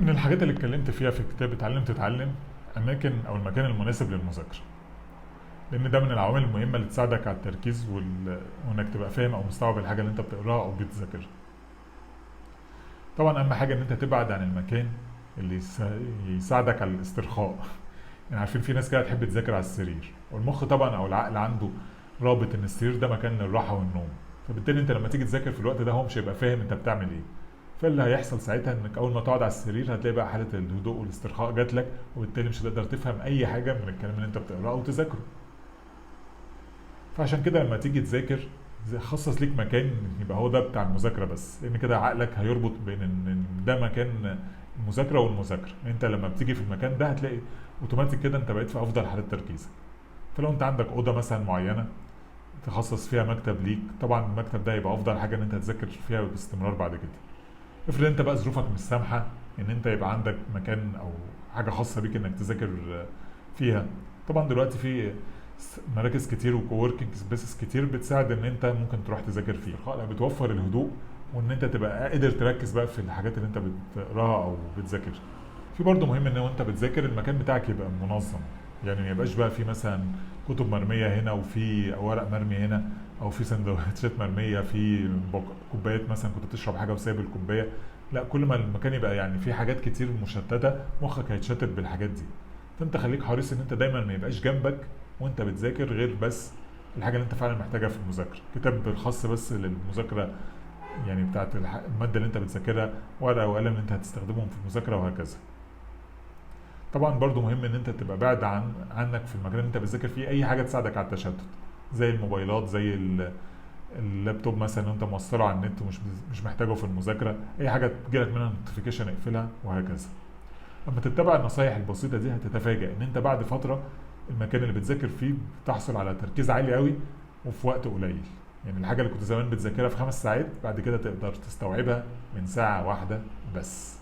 من الحاجات اللي اتكلمت فيها في كتاب اتعلم تتعلم اماكن او المكان المناسب للمذاكره، لان ده من العوامل المهمه اللي تساعدك على التركيز وانك تبقى فاهم او مستوعب الحاجه اللي انت بتقراها او بتذاكرها. طبعا اهم حاجه ان انت تبعد عن المكان اللي يساعدك على الاسترخاء. يعني عارفين في ناس كده تحب تذاكر على السرير، والمخ طبعا او العقل عنده رابط ان السرير ده مكان للراحه والنوم، فبالتالي انت لما تيجي تذاكر في الوقت ده هو مش هيبقى فاهم انت بتعمل ايه. فاللي هيحصل ساعتها انك اول ما تقعد على السرير هتلاقي بقى حاله الهدوء والاسترخاء جات لك، وبالتالي مش هتقدر تفهم اي حاجه من الكلام اللي انت بتقراه او تذاكره. فعشان كده لما تيجي تذاكر خصص ليك مكان يبقى هو ده بتاع المذاكره بس، لان كده عقلك هيربط بين ان ده مكان المذاكره والمذاكره. انت لما بتيجي في المكان ده هتلاقي اوتوماتيك كده انت بقيت في افضل حالات تركيزك. فلو انت عندك اوضه مثلا معينه تخصص فيها مكتب ليك، طبعا المكتب ده يبقى افضل حاجه ان انت تذاكر فيها باستمرار بعد كده. افرض انت بقى ظروفك مش سامحه ان انت يبقى عندك مكان او حاجه خاصه بيك انك تذاكر فيها، طبعا دلوقتي في مراكز كتير وكووركينج سبيسز كتير بتساعد ان انت ممكن تروح تذاكر فيها، بتوفر الهدوء وان انت تبقى قادر تركز بقى في الحاجات اللي انت بتقراها او بتذاكرها. في برضه مهم ان وانت بتذاكر المكان بتاعك يبقى منظم، يعني ما يبقاش بقى في مثلا كتب مرميه هنا وفي ورق مرمي هنا، او في سندوتشات مرميه في كوبايات مثلا كنت بتشرب حاجه وسايب الكوبايه. لا، كل ما المكان يبقى يعني في حاجات كتير مشتته مخك هيتشتت بالحاجات دي. فانت خليك حريص ان انت دايما ما يبقاش جنبك وانت بتذاكر غير بس الحاجه اللي انت فعلا محتاجها في المذاكره، كتاب خاص بس للمذاكره يعني بتاعت الماده اللي انت بتذاكرها، ورقه وقلم اللي انت هتستخدمهم في المذاكره وهكذا. طبعا برضو مهم ان انت تبقى بعد عنك في المكان اللي انت بتذاكر فيه اي حاجه تساعدك على التشتت، زي الموبايلات، زي اللابتوب مثلا لو انت موصله على النت ومش محتاجه في المذاكره، اي حاجه تجيلك منها نوتيفيكيشن اقفلها وهكذا. لما تتبع النصايح البسيطه دي هتتفاجئ ان انت بعد فتره المكان اللي بتذاكر فيه بتحصل على تركيز عالي قوي وفي وقت قليل. يعني الحاجه اللي كنت زمان بتذاكرها في 5 ساعات بعد كده تقدر تستوعبها من ساعه واحده بس.